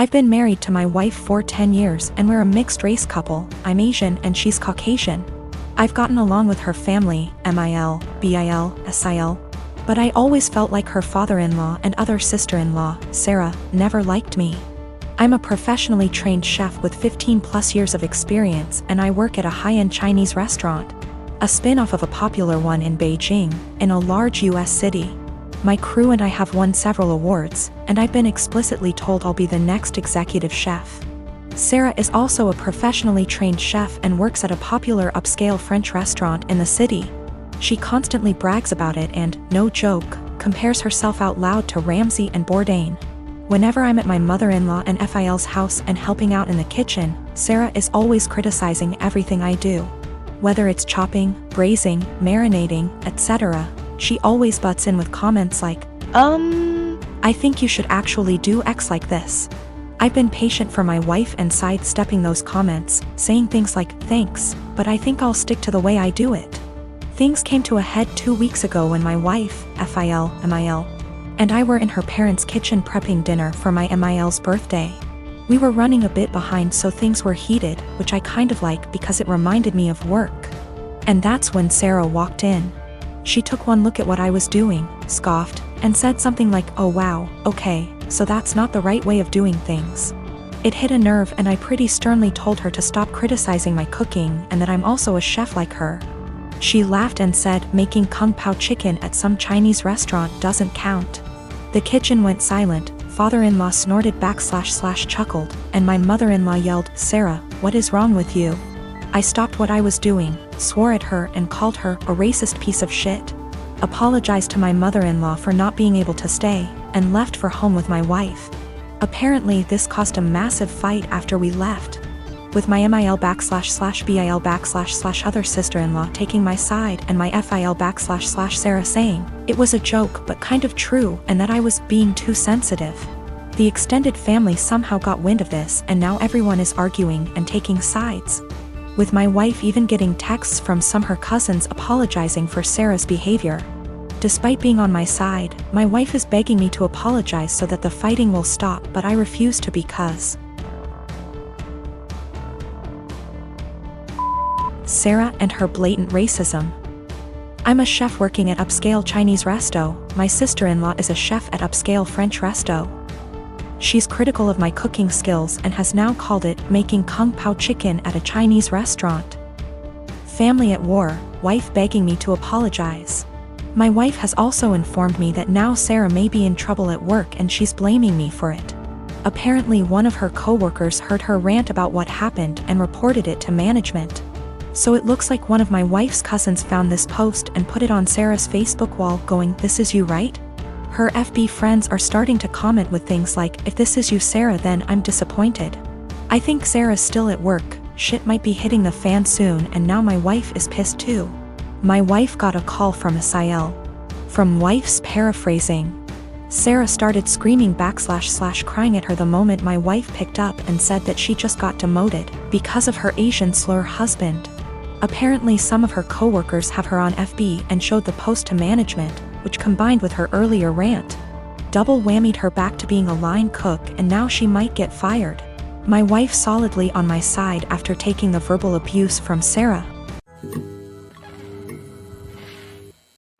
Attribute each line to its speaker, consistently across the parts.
Speaker 1: I've been married to my wife for 10 years and we're a mixed-race couple. I'm Asian and she's Caucasian. I've gotten along with her family, MIL, BIL, SIL. But I always felt like her father-in-law and other sister-in-law, Sarah, never liked me. I'm a professionally trained chef with 15+ years of experience and I work at a high-end Chinese restaurant, a spin-off of a popular one in Beijing, in a large US city. My crew and I have won several awards, and I've been explicitly told I'll be the next executive chef. Sarah is also a professionally trained chef and works at a popular upscale French restaurant in the city. She constantly brags about it and, no joke, compares herself out loud to Ramsay and Bourdain. Whenever I'm at my mother-in-law and FIL's house and helping out in the kitchen, Sarah is always criticizing everything I do. Whether it's chopping, braising, marinating, etc., she always butts in with comments like, I think you should actually do X like this. I've been patient for my wife and sidestepping those comments, saying things like, thanks, but I think I'll stick to the way I do it. Things came to a head 2 weeks ago when my wife, FIL, MIL, and I were in her parents' kitchen prepping dinner for my MIL's birthday. We were running a bit behind, so things were heated, which I kind of like because it reminded me of work. And that's when Sarah walked in. She took one look at what I was doing, scoffed, and said something like, oh wow, okay, so that's not the right way of doing things. It hit a nerve and I pretty sternly told her to stop criticizing my cooking and that I'm also a chef like her. She laughed and said, making kung pao chicken at some Chinese restaurant doesn't count. The kitchen went silent, father-in-law snorted / chuckled, and my mother-in-law yelled, Sarah, what is wrong with you? I stopped what I was doing, swore at her and called her a racist piece of shit, apologized to my mother-in-law for not being able to stay, and left for home with my wife. Apparently this caused a massive fight after we left, with my MIL / BIL / other sister-in-law taking my side and my FIL / Sarah saying, it was a joke but kind of true and that I was being too sensitive. The extended family somehow got wind of this and now everyone is arguing and taking sides, with my wife even getting texts from some her cousins apologizing for Sarah's behavior. Despite being on my side, my wife is begging me to apologize so that the fighting will stop, but I refuse to because Sarah and her blatant racism. I'm a chef working at upscale Chinese resto, my sister-in-law is a chef at upscale French resto. She's critical of my cooking skills and has now called it making kung pao chicken at a Chinese restaurant. Family at war, wife begging me to apologize. My wife has also informed me that now Sarah may be in trouble at work and she's blaming me for it. Apparently one of her co-workers heard her rant about what happened and reported it to management. So it looks like one of my wife's cousins found this post and put it on Sarah's Facebook wall going, this is you, right? Her FB friends are starting to comment with things like, if this is you Sarah then I'm disappointed. I think Sarah's still at work, shit might be hitting the fan soon and now my wife is pissed too. My wife got a call from SIL. From wife's paraphrasing. Sarah started screaming / crying at her the moment my wife picked up and said that she just got demoted because of her Asian slur husband. Apparently some of her co-workers have her on FB and showed the post to management, which combined with her earlier rant, double whammied her back to being a line cook and now she might get fired. My wife solidly on my side after taking the verbal abuse from Sarah.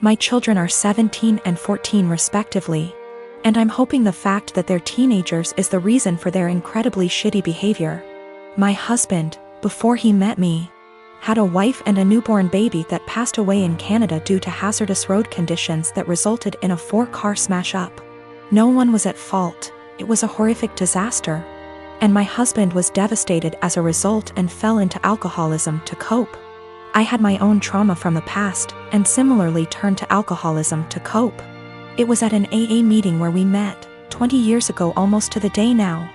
Speaker 1: My children are 17 and 14 respectively, and I'm hoping the fact that they're teenagers is the reason for their incredibly shitty behavior. My husband, before he met me, had a wife and a newborn baby that passed away in Canada due to hazardous road conditions that resulted in a 4-car smash-up. No one was at fault, it was a horrific disaster. And my husband was devastated as a result and fell into alcoholism to cope. I had my own trauma from the past, and similarly turned to alcoholism to cope. It was at an AA meeting where we met, 20 years ago almost to the day now.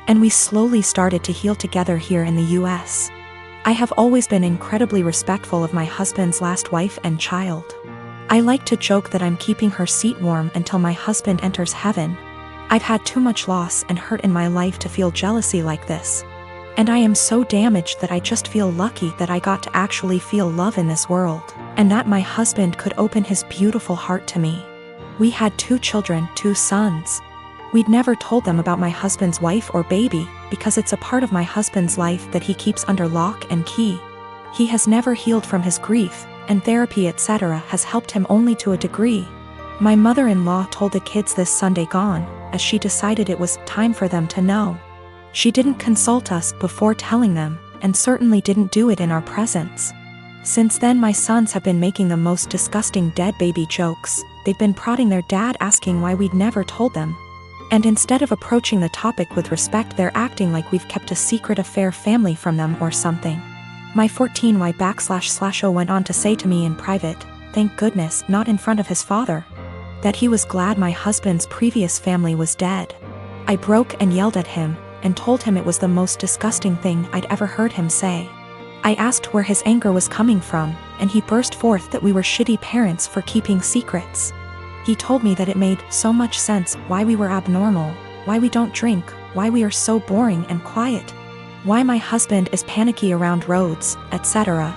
Speaker 1: And we slowly started to heal together here in the US. I have always been incredibly respectful of my husband's last wife and child. I like to joke that I'm keeping her seat warm until my husband enters heaven. I've had too much loss and hurt in my life to feel jealousy like this. And I am so damaged that I just feel lucky that I got to actually feel love in this world, and that my husband could open his beautiful heart to me. We had 2 children, 2 sons. We'd never told them about my husband's wife or baby, because it's a part of my husband's life that he keeps under lock and key. He has never healed from his grief, and therapy etc. has helped him only to a degree. My mother-in-law told the kids this Sunday gone, as she decided it was time for them to know. She didn't consult us before telling them, and certainly didn't do it in our presence. Since then my sons have been making the most disgusting dead baby jokes. They've been prodding their dad asking why we'd never told them. And instead of approaching the topic with respect, they're acting like we've kept a secret affair family from them or something. My 14Y//O went on to say to me in private, thank goodness not in front of his father, that he was glad my husband's previous family was dead. I broke and yelled at him, and told him it was the most disgusting thing I'd ever heard him say. I asked where his anger was coming from, and he burst forth that we were shitty parents for keeping secrets. He told me that it made so much sense why we were abnormal, why we don't drink, why we are so boring and quiet, why my husband is panicky around roads, etc.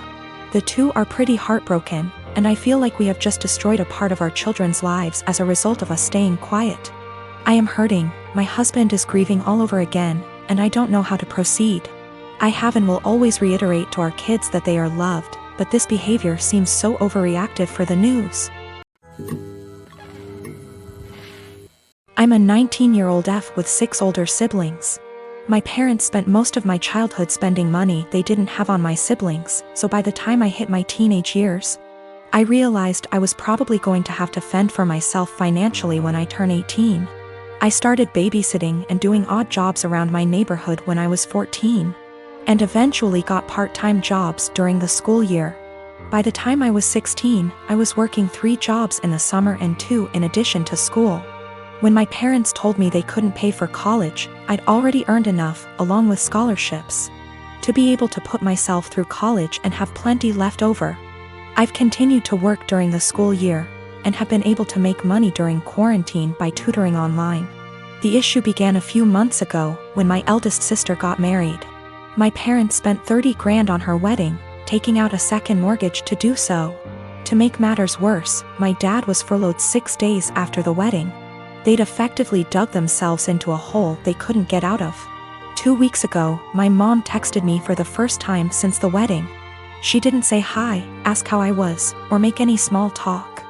Speaker 1: The two are pretty heartbroken, and I feel like we have just destroyed a part of our children's lives as a result of us staying quiet. I am hurting, my husband is grieving all over again, and I don't know how to proceed. I have and will always reiterate to our kids that they are loved, but this behavior seems so overreactive for the news. I'm a 19-year-old F with 6 older siblings. My parents spent most of my childhood spending money they didn't have on my siblings, so by the time I hit my teenage years, I realized I was probably going to have to fend for myself financially when I turn 18. I started babysitting and doing odd jobs around my neighborhood when I was 14, and eventually got part-time jobs during the school year. By the time I was 16, I was working 3 jobs in the summer and 2 in addition to school. When my parents told me they couldn't pay for college, I'd already earned enough, along with scholarships, to be able to put myself through college and have plenty left over. I've continued to work during the school year, and have been able to make money during quarantine by tutoring online. The issue began a few months ago, when my eldest sister got married. My parents spent 30 grand on her wedding, taking out a second mortgage to do so. To make matters worse, my dad was furloughed 6 days after the wedding. They'd effectively dug themselves into a hole they couldn't get out of. 2 weeks ago, my mom texted me for the first time since the wedding. She didn't say hi, ask how I was, or make any small talk.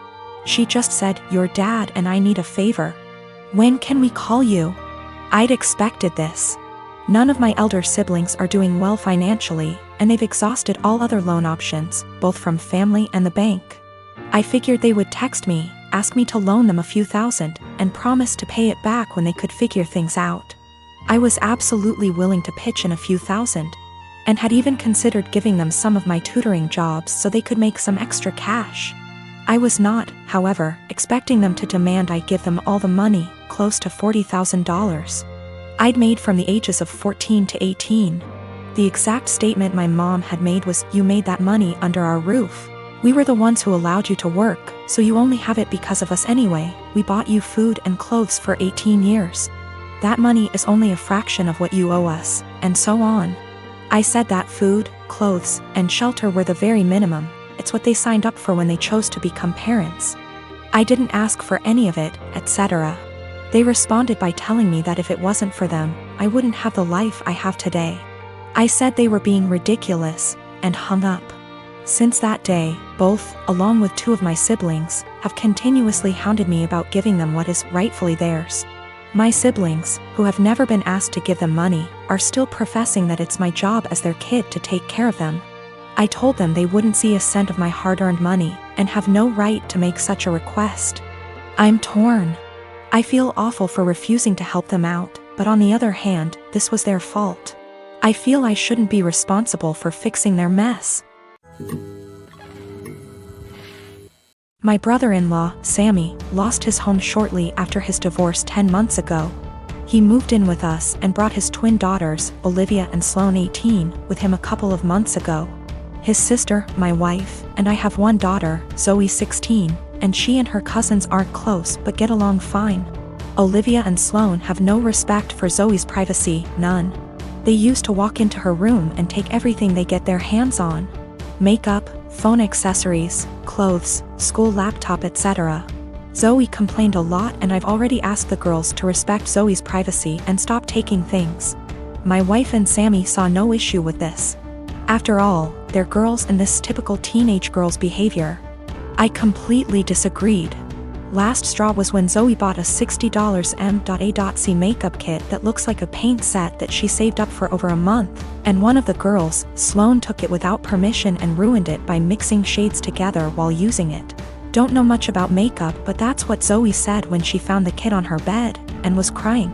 Speaker 1: She just said, "Your dad and I need a favor. When can we call you?" I'd expected this. None of my elder siblings are doing well financially, and they've exhausted all other loan options, both from family and the bank. I figured they would text me, ask me to loan them a few thousand, and promise to pay it back when they could figure things out. I was absolutely willing to pitch in a few thousand, and had even considered giving them some of my tutoring jobs so they could make some extra cash. I was not, however, expecting them to demand I give them all the money, close to $40,000. I'd made from the ages of 14 to 18. The exact statement my mom had made was, "You made that money under our roof. We were the ones who allowed you to work, so you only have it because of us anyway. We bought you food and clothes for 18 years. That money is only a fraction of what you owe us," and so on. I said that food, clothes, and shelter were the very minimum. It's what they signed up for when they chose to become parents. I didn't ask for any of it, etc. They responded by telling me that if it wasn't for them, I wouldn't have the life I have today. I said they were being ridiculous, and hung up. Since that day, both, along with 2 of my siblings, have continuously hounded me about giving them what is rightfully theirs. My siblings, who have never been asked to give them money, are still professing that it's my job as their kid to take care of them. I told them they wouldn't see a cent of my hard-earned money, and have no right to make such a request. I'm torn. I feel awful for refusing to help them out, but on the other hand, this was their fault. I feel I shouldn't be responsible for fixing their mess. My brother-in-law, Sammy, lost his home shortly after his divorce 10 months ago. He moved in with us and brought his twin daughters, Olivia and Sloane 18, with him a couple of months ago. His sister, my wife, and I have one daughter, Zoe 16, and she and her cousins aren't close but get along fine. Olivia and Sloane have no respect for Zoe's privacy, none. They used to walk into her room and take everything they get their hands on. Makeup, phone accessories, clothes, school laptop etc. Zoe complained a lot, and I've already asked the girls to respect Zoe's privacy and stop taking things. My wife and Sammy saw no issue with this. After all, they're girls and this typical teenage girl's behavior. I completely disagreed. Last straw was when Zoe bought a $60 M.A.C makeup kit that looks like a paint set that she saved up for over a month, and one of the girls, Sloane, took it without permission and ruined it by mixing shades together while using it. Don't know much about makeup, but that's what Zoe said when she found the kit on her bed, and was crying.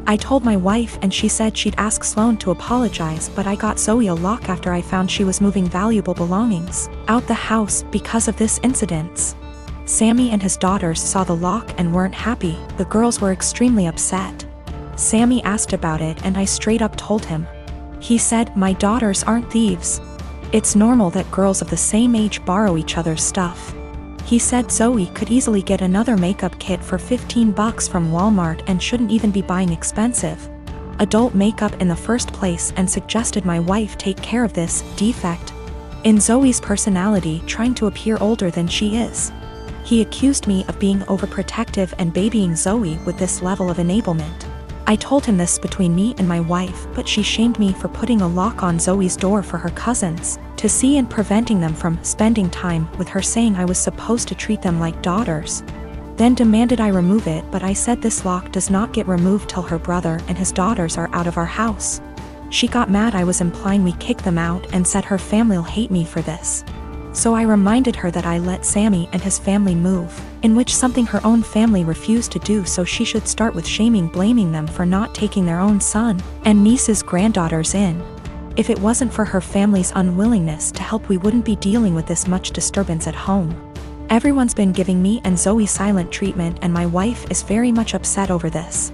Speaker 1: I told my wife and she said she'd ask Sloane to apologize, but I got Zoe a lock after I found she was moving valuable belongings out the house because of this incident. Sammy and his daughters saw the lock and weren't happy. The girls were extremely upset. Sammy asked about it and I straight up told him. He said, "My daughters aren't thieves. It's normal that girls of the same age borrow each other's stuff." He said Zoe could easily get another makeup kit for $15 from Walmart and shouldn't even be buying expensive adult makeup in the first place, and suggested my wife take care of this defect in Zoe's personality, trying to appear older than she is. He accused me of being overprotective and babying Zoe with this level of enablement. I told him this between me and my wife, but she shamed me for putting a lock on Zoe's door for her cousins to see and preventing them from spending time with her, saying I was supposed to treat them like daughters. Then demanded I remove it, but I said this lock does not get removed till her brother and his daughters are out of our house. She got mad I was implying we kick them out and said her family'll hate me for this. So I reminded her that I let Sammy and his family move, in which something her own family refused to do, so she should start with blaming them for not taking their own son and niece's granddaughters in. If it wasn't for her family's unwillingness to help, we wouldn't be dealing with this much disturbance at home. Everyone's been giving me and Zoe silent treatment, and my wife is very much upset over this.